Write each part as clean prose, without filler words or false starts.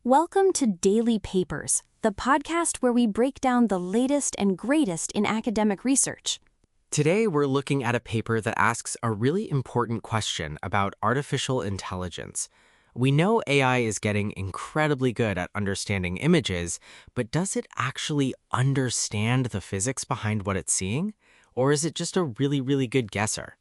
Welcome to Daily Papers, the podcast where we break down the latest and greatest in academic research. Today, we're looking at a paper that asks a really important question about artificial intelligence. We know AI is getting incredibly good at understanding images, but does it actually understand the physics behind what it's seeing? Or is it just a really good guesser?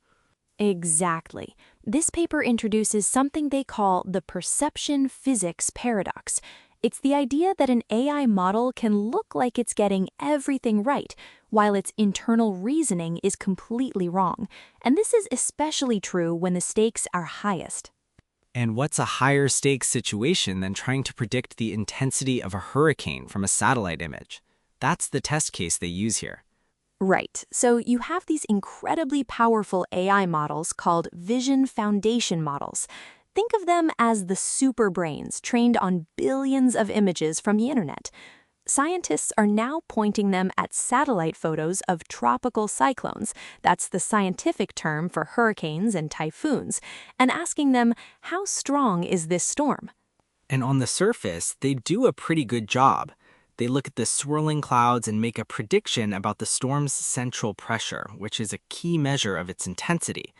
Exactly. This paper introduces something they call the perception physics paradox. It's the idea that an AI model can look like it's getting everything right, while its internal reasoning is completely wrong. And this is especially true when the stakes are highest. And what's a higher stakes situation than trying to predict the intensity of a hurricane from a satellite image? That's the test case they use here. Right. So you have these incredibly powerful AI models called vision foundation models. Think of them as the super brains trained on billions of images from the internet. Scientists are now pointing them at satellite photos of tropical cyclones, that's the scientific term for hurricanes and typhoons, and asking them, how strong is this storm? And on the surface, they do a pretty good job. They look at the swirling clouds and make a prediction about the storm's central pressure, which is a key measure of its intensity.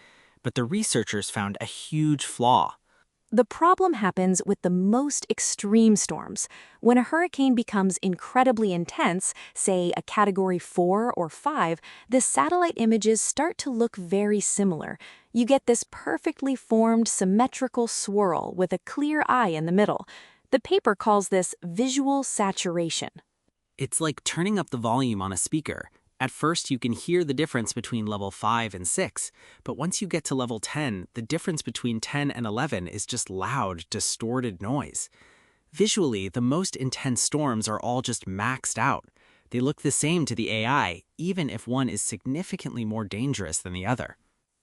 But the researchers found a huge flaw. The problem happens with the most extreme storms. When a hurricane becomes incredibly intense, say a Category 4 or 5, the satellite images start to look very similar. You get this perfectly formed symmetrical swirl with a clear eye in the middle. The paper calls this visual saturation. It's like turning up the volume on a speaker. At first, you can hear the difference between level 5 and 6, but once you get to level 10, the difference between 10 and 11 is just loud, distorted noise. Visually, the most intense storms are all just maxed out. They look the same to the AI, even if one is significantly more dangerous than the other.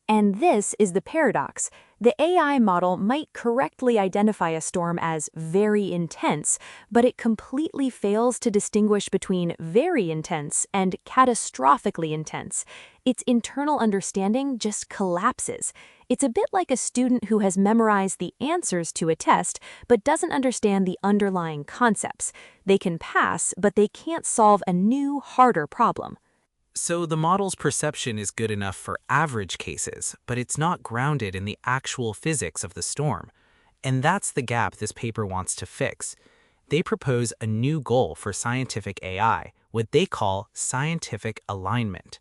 And this is the paradox. The AI model might correctly identify a storm as very intense, but it completely fails to distinguish between very intense and catastrophically intense. Its internal understanding just collapses. It's a bit like a student who has memorized the answers to a test, but doesn't understand the underlying concepts. They can pass, but they can't solve a new, harder problem. So the model's perception is good enough for average cases, but it's not grounded in the actual physics of the storm. And that's the gap this paper wants to fix. They propose a new goal for scientific AI, what they call scientific alignment.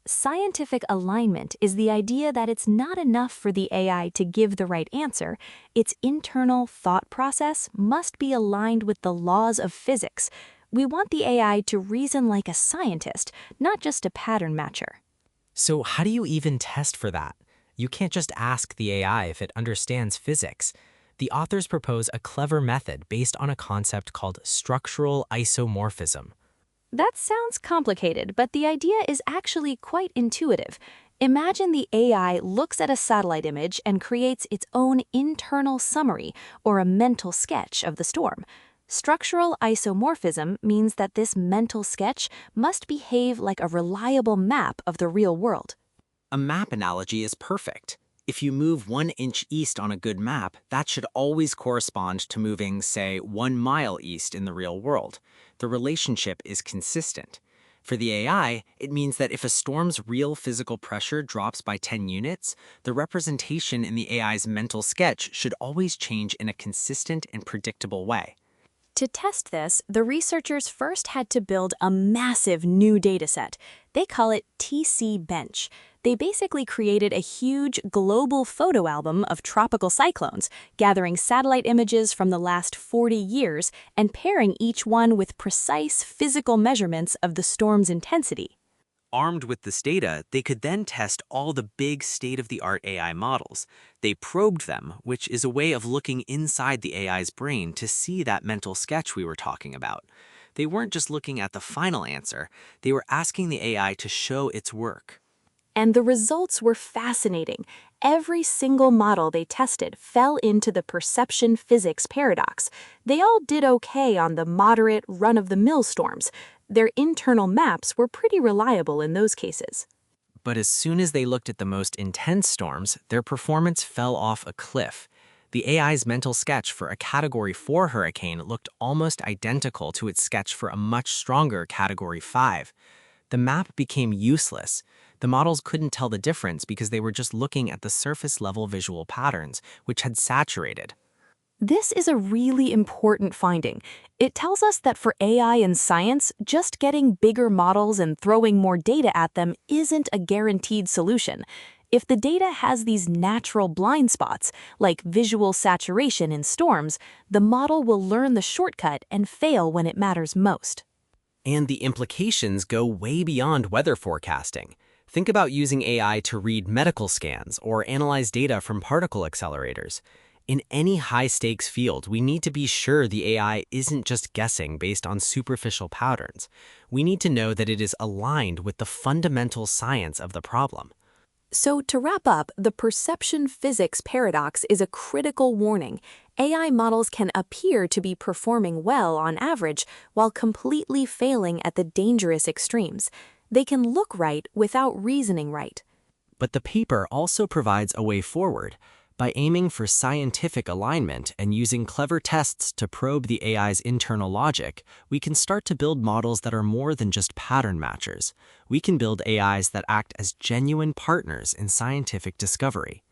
Scientific alignment is the idea that it's not enough for the AI to give the right answer. Its internal thought process must be aligned with the laws of physics. We want the AI to reason like a scientist, not just a pattern matcher. So how do you even test for that? You can't just ask the AI if it understands physics. The authors propose a clever method based on a concept called structural isomorphism. That sounds complicated, but the idea is actually quite intuitive. Imagine the AI looks at a satellite image and creates its own internal summary or a mental sketch of the storm. Structural isomorphism means that this mental sketch must behave like a reliable map of the real world. A map analogy is perfect. If you move 1 inch east on a good map, that should always correspond to moving, say, 1 mile east in the real world. The relationship is consistent. For the AI, it means that if a storm's real physical pressure drops by 10 units, the representation in the AI's mental sketch should always change in a consistent and predictable way. To test this, the researchers first had to build a massive new dataset. They call it TC Bench. They basically created a huge global photo album of tropical cyclones, gathering satellite images from the last 40 years and pairing each one with precise physical measurements of the storm's intensity. Armed with this data, they could then test all the big state-of-the-art AI models. They probed them, which is a way of looking inside the AI's brain to see that mental sketch we were talking about. They weren't just looking at the final answer, they were asking the AI to show its work. And the results were fascinating. Every single model they tested fell into the perception physics paradox. They all did okay on the moderate, run-of-the-mill storms. Their internal maps were pretty reliable in those cases. But as soon as they looked at the most intense storms, their performance fell off a cliff. The AI's mental sketch for a Category 4 hurricane looked almost identical to its sketch for a much stronger Category 5. The map became useless. The models couldn't tell the difference because they were just looking at the surface-level visual patterns, which had saturated. This is a really important finding. It tells us that for AI and science, just getting bigger models and throwing more data at them isn't a guaranteed solution. If the data has these natural blind spots, like visual saturation in storms, the model will learn the shortcut and fail when it matters most. And the implications go way beyond weather forecasting. Think about using AI to read medical scans or analyze data from particle accelerators. In any high-stakes field, we need to be sure the AI isn't just guessing based on superficial patterns. We need to know that it is aligned with the fundamental science of the problem. So to wrap up, the perception physics paradox is a critical warning. AI models can appear to be performing well on average while completely failing at the dangerous extremes. They can look right without reasoning right. But the paper also provides a way forward. By aiming for scientific alignment and using clever tests to probe the AI's internal logic, we can start to build models that are more than just pattern matchers. We can build AIs that act as genuine partners in scientific discovery.